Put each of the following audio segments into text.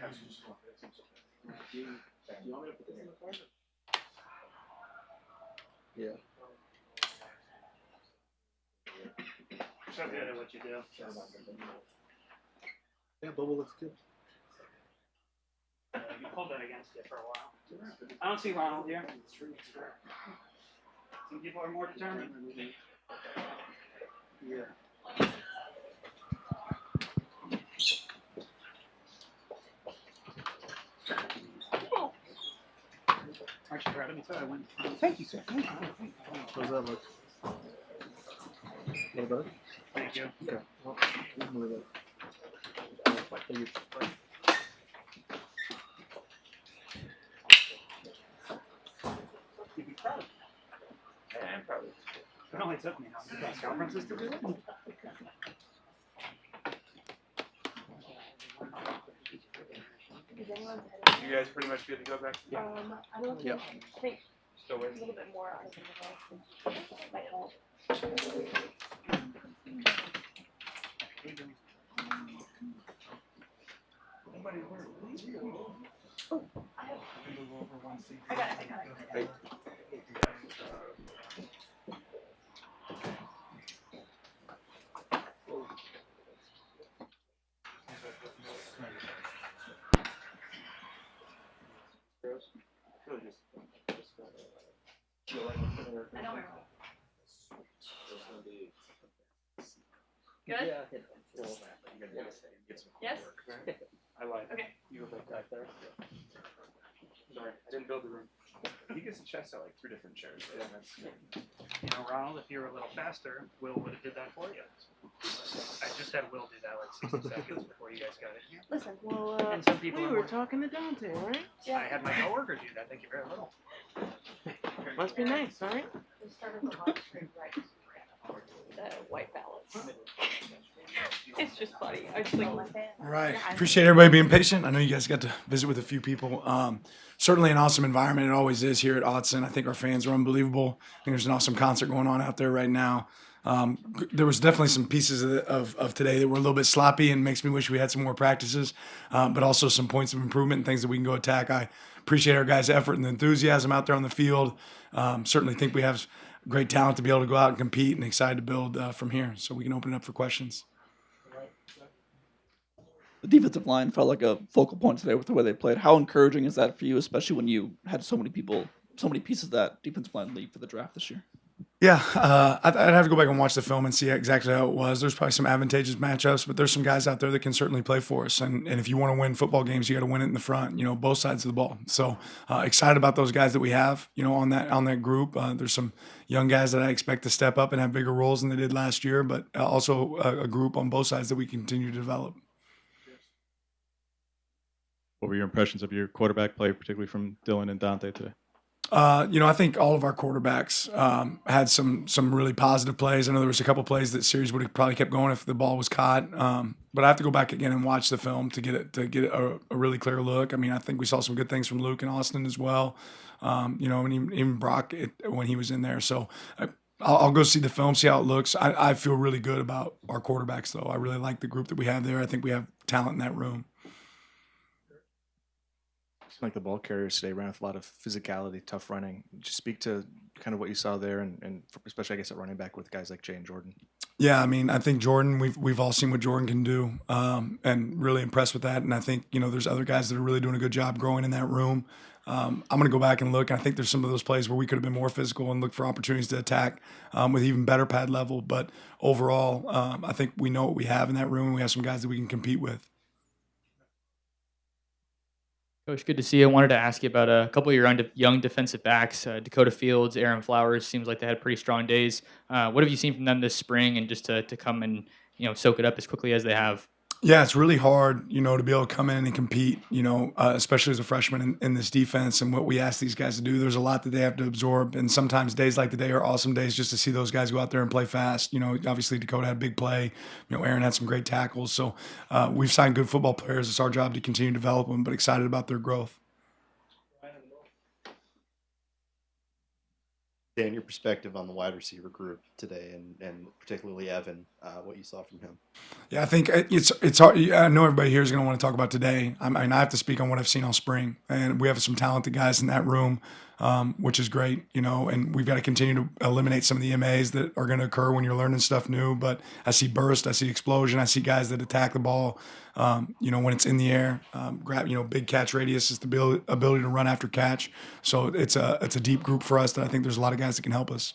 Do you want me to put this in the card? Yeah. So good at what you do. Yeah, Bubble looks good. You pulled that against it for a while. I don't see Ronald here. Some people are more determined. Yeah. Aren't you proud of me, sir? I win. Thank you, sir. Thank you. How does that look? A little better? Thank you. Okay. Well, move it. Thank you. You'd be proud of me. I am proud of you. It only took me how many press conferences to do it? You guys pretty much good to go back? I don't Yeah. think, I think Still a waiting? little bit more out of the might help. Oh, I got it. Hey. I know where. Good? Yes? I lied. Okay. You go back there. Sorry, I didn't build the room. He gets the chest out like 3 different chairs. Yeah, that's good. You know, Ronald, if you were a little faster, Will would have did that for you. I just had Will do that like 60 seconds before you guys got in here. Listen, well, And some people We are were more, talking to Dante, right? I had my coworker do that. Thank you very little. Must be nice, right? we started the live stream right. The white balance. It's just funny. I just like, All right. Appreciate everybody being patient. I know you guys got to visit with a few people. Certainly an awesome environment. It always is here at Autzen. I think our fans are unbelievable. I think there's an awesome concert going on out there right now. There was definitely some pieces of today that were a little bit sloppy and makes me wish we had some more practices, but also some points of improvement and things that we can go attack. I appreciate our guys' effort and enthusiasm out there on the field. Certainly think we have great talent to be able to go out and compete, and excited to build from here. So we can open it up for questions. The defensive line felt like a focal point today with the way they played. How encouraging is that for you, especially when you had so many pieces of that defensive line leave for the draft this year? Yeah, I'd have to go back and watch the film and see exactly how it was. There's probably some advantageous matchups, but there's some guys out there that can certainly play for us. And if you want to win football games, you got to win it in the front, both sides of the ball. So excited about those guys that we have, on that group. There's some young guys that I expect to step up and have bigger roles than they did last year, but also a group on both sides that we continue to develop. What were your impressions of your quarterback play, particularly from Dylan and Dante today? I think all of our quarterbacks had some really positive plays. I know there was a couple plays that series would have probably kept going if the ball was caught. But I have to go back again and watch the film to get a really clear look. I mean, I think we saw some good things from Luke and Austin as well. And even Brock when he was in there. So I'll go see the film, see how it looks. I feel really good about our quarterbacks, though. I really like the group that we have there. I think we have talent in that room. Like the ball carriers today ran with a lot of physicality, tough running. Just speak to kind of what you saw there, and especially, I guess, at running back with guys like Jay and Jordan. Yeah, I mean, I think Jordan, we've all seen what Jordan can do, and really impressed with that. And I think, there's other guys that are really doing a good job growing in that room. I'm going to go back and look. I think there's some of those plays where we could have been more physical and look for opportunities to attack with even better pad level. But overall, I think we know what we have in that room, and we have some guys that we can compete with. Coach, good to see you. I wanted to ask you about a couple of your young defensive backs, Dakota Fields, Aaron Flowers. Seems like they had pretty strong days. What have you seen from them this spring, and just to come and soak it up as quickly as they have? Yeah, it's really hard, to be able to come in and compete, especially as a freshman in this defense and what we ask these guys to do. There's a lot that they have to absorb. And sometimes days like today are awesome days just to see those guys go out there and play fast. Obviously Dakota had a big play. Aaron had some great tackles. So we've signed good football players. It's our job to continue to develop them, but excited about their growth. Dan, your perspective on the wide receiver group today, and particularly Evan, what you saw from him. Yeah, I think it's hard. I know everybody here is going to want to talk about today. I mean, I have to speak on what I've seen all spring, and we have some talented guys in that room, which is great, and we've got to continue to eliminate some of the MAs that are going to occur when you're learning stuff new. But I see burst, I see explosion, I see guys that attack the ball, when it's in the air, grab, big catch radius is the ability to run after catch. So it's a deep group for us that I think there's a lot of guys that can help us.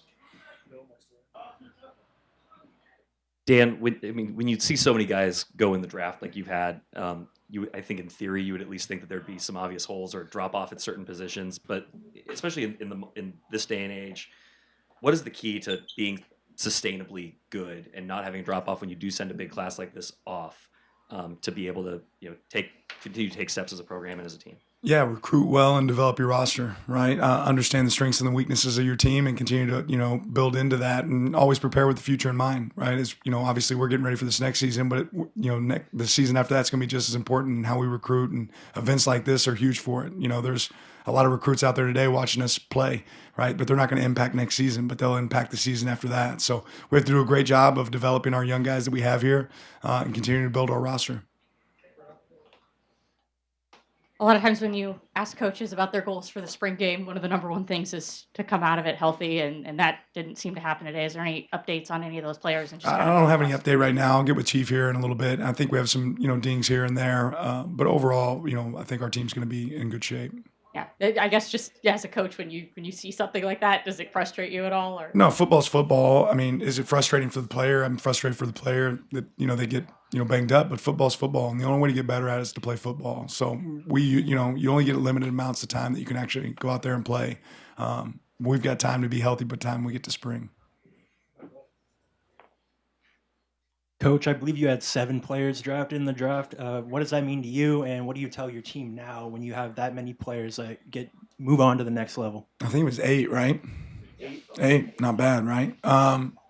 Dan, when you see so many guys go in the draft like you've had, I think in theory you would at least think that there'd be some obvious holes or drop off at certain positions. But especially in this day and age, what is the key to being sustainably good and not having a drop off when you do send a big class like this off, to be able to continue to take steps as a program and as a team? Yeah, recruit well and develop your roster, right? Understand the strengths and the weaknesses of your team and continue to, build into that and always prepare with the future in mind, right? As obviously we're getting ready for this next season, but the season after that's going to be just as important in how we recruit, and events like this are huge for it. There's a lot of recruits out there today watching us play, right? But they're not going to impact next season, but they'll impact the season after that. So we have to do a great job of developing our young guys that we have here, and continuing to build our roster. A lot of times when you ask coaches about their goals for the spring game, one of the number one things is to come out of it healthy, and that didn't seem to happen today. Is there any updates on any of those players? And I don't have any update right now. I'll get with Chief here in a little bit. I think we have some, dings here and there, but overall, I think our team's going to be in good shape. Yeah, I guess just as a coach, when you see something like that, does it frustrate you at all? Or no, football's football. I mean, is it frustrating for the player? I'm frustrated for the player that they get banged up, but football's football, and the only way to get better at it is to play football. So you only get limited amounts of time that you can actually go out there and play. We've got time to be healthy by the time we get to spring. Coach, I believe you had 7 players drafted in the draft. What does that mean to you, and what do you tell your team now when you have that many players that move on to the next level? I think it was 8, right? 8, not bad, right?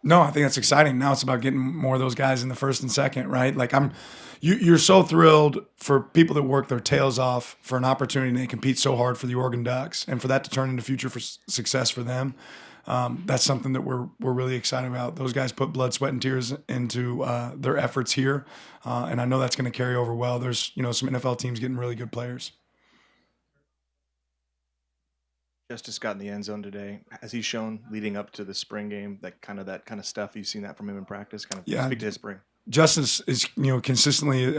No, I think that's exciting. Now it's about getting more of those guys in the first and second, right? Like you're so thrilled for people that work their tails off for an opportunity, and they compete so hard for the Oregon Ducks, and for that to turn into future for success for them. That's something that we're really excited about. Those guys put blood, sweat, and tears into their efforts here, and I know that's going to carry over well. There's some NFL teams getting really good players. Justice got in the end zone today. Has he shown leading up to the spring game that kind of stuff? You've seen that from him in practice. Speak to his spring. Justice is consistently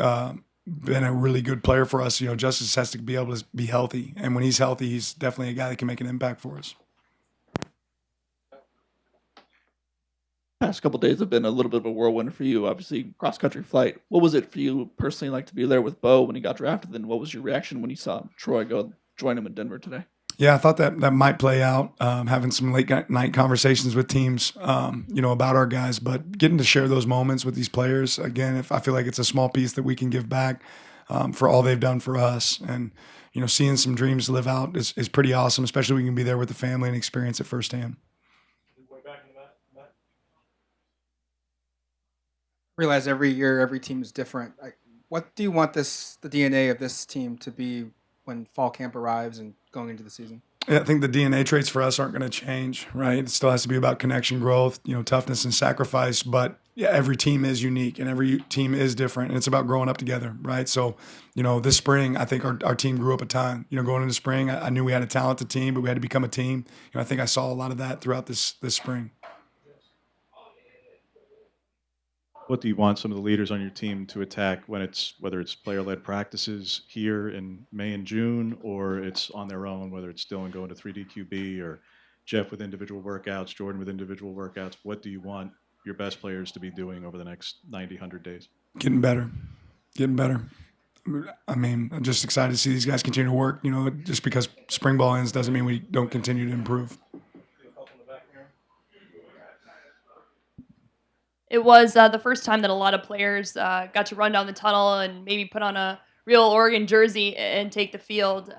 been a really good player for us. Justice has to be able to be healthy, and when he's healthy, he's definitely a guy that can make an impact for us. Past couple of days have been a little bit of a whirlwind for you. Obviously, cross-country flight. What was it for you personally like to be there with Bo when he got drafted? And what was your reaction when you saw Troy go join him in Denver today? Yeah, I thought that might play out, having some late night conversations with teams, about our guys, but getting to share those moments with these players, again, I feel like it's a small piece that we can give back for all they've done for us. And, seeing some dreams live out is pretty awesome, especially when we can be there with the family and experience it firsthand. Realize every year, every team is different. What do you want the DNA of this team to be when fall camp arrives and going into the season? Yeah, I think the DNA traits for us aren't going to change, right? It still has to be about connection, growth, toughness and sacrifice. But yeah, every team is unique and every team is different, and it's about growing up together, right? So, this spring, I think our team grew up a ton. Going into spring, I knew we had a talented team, but we had to become a team. I think I saw a lot of that throughout this spring. What do you want some of the leaders on your team to attack whether it's player-led practices here in May and June, or it's on their own, whether it's Dylan going to 3D QB or Jeff with individual workouts, Jordan with individual workouts? What do you want your best players to be doing over the next 90, 100 days? Getting better. I mean, I'm just excited to see these guys continue to work. Just because spring ball ends doesn't mean we don't continue to improve. It was the first time that a lot of players got to run down the tunnel and maybe put on a real Oregon jersey and take the field.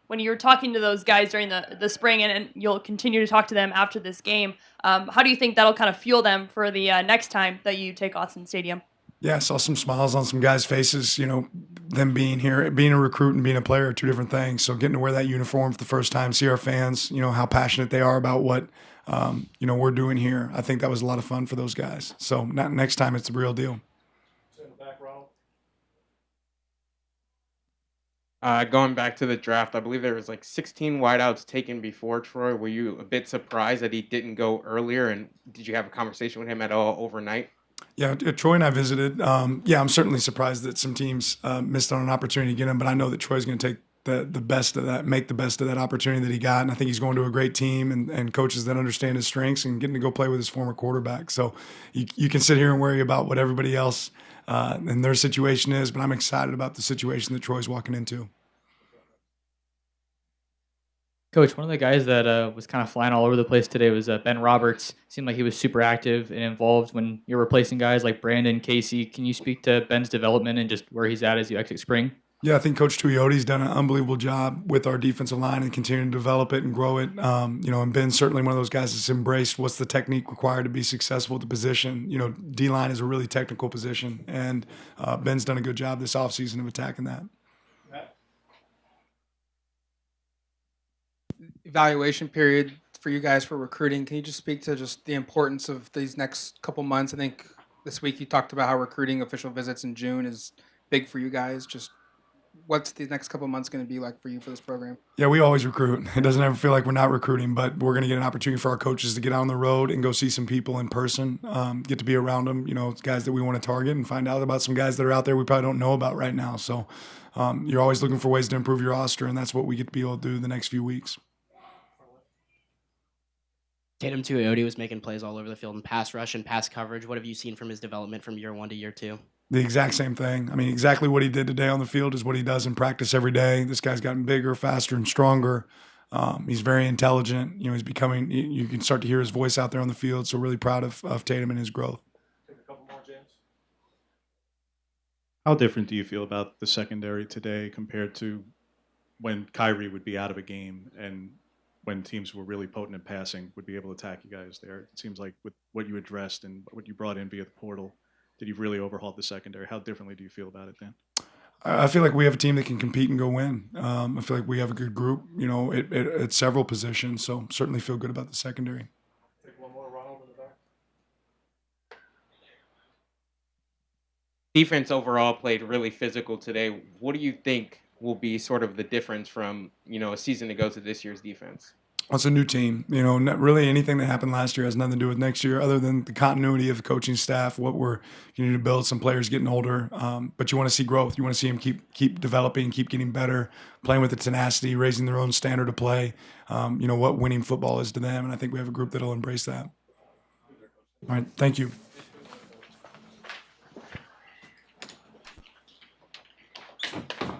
When you were talking to those guys during the spring, and you'll continue to talk to them after this game, how do you think that'll kind of fuel them for the next time that you take Austin Stadium? Yeah, I saw some smiles on some guys' faces. Them being here, being a recruit and being a player are two different things. So getting to wear that uniform for the first time, see our fans, how passionate they are about what, we're doing here. I think that was a lot of fun for those guys. So next time it's the real deal. Going back to the draft, I believe there was like 16 wideouts taken before Troy. Were you a bit surprised that he didn't go earlier? And did you have a conversation with him at all overnight? Yeah, Troy and I visited. Yeah, I'm certainly surprised that some teams missed on an opportunity to get him, but I know that Troy's going to take the best of that, make the best of that opportunity that he got. And I think he's going to a great team and coaches that understand his strengths and getting to go play with his former quarterback. So you can sit here and worry about what everybody else and their situation is, but I'm excited about the situation that Troy's walking into. Coach, one of the guys that was kind of flying all over the place today was Ben Roberts. Seemed like he was super active and involved when you're replacing guys like Brandon, Casey. Can you speak to Ben's development and just where he's at as you exit spring? Yeah, I think Coach Tuiotti's done an unbelievable job with our defensive line and continuing to develop it and grow it. And Ben's certainly one of those guys that's embraced what's the technique required to be successful at the position. D-line is a really technical position, and Ben's done a good job this offseason of attacking that. Evaluation period for you guys for recruiting. Can you just speak to just the importance of these next couple months? I think this week you talked about how recruiting official visits in June is big for you guys. Just what's the next couple months going to be like for you for this program? Yeah, we always recruit. It doesn't ever feel like we're not recruiting, but we're going to get an opportunity for our coaches to get out on the road and go see some people in person, get to be around them, guys that we want to target and find out about some guys that are out there we probably don't know about right now. So you're always looking for ways to improve your roster, and that's what we get to be able to do the next few weeks. Tatum Tuioti was making plays all over the field in pass rush and pass coverage. What have you seen from his development from year 1 to year 2? The exact same thing. I mean, exactly what he did today on the field is what he does in practice every day. This guy's gotten bigger, faster, and stronger. He's very intelligent. He's becoming. You can start to hear his voice out there on the field. So really proud of Tatum and his growth. Take a couple more, James. How different do you feel about the secondary today compared to when Kyrie would be out of a game and when teams were really potent in passing would be able to attack you guys there? It seems like with what you addressed and what you brought in via the portal, that you've really overhauled the secondary. How differently do you feel about it, Dan? I feel like we have a team that can compete and go win. I feel like we have a good group, at several positions. So certainly feel good about the secondary. Take one more, Ronald, in the back. Defense overall played really physical today. What do you think will be sort of the difference from, a season ago to this year's defense? Well, it's a new team. Not really anything that happened last year has nothing to do with next year other than the continuity of the coaching staff, you need to build some players getting older. But you want to see growth. You want to see them keep developing, keep getting better, playing with the tenacity, raising their own standard of play, what winning football is to them. And I think we have a group that'll embrace that. All right. Thank you. Thank you.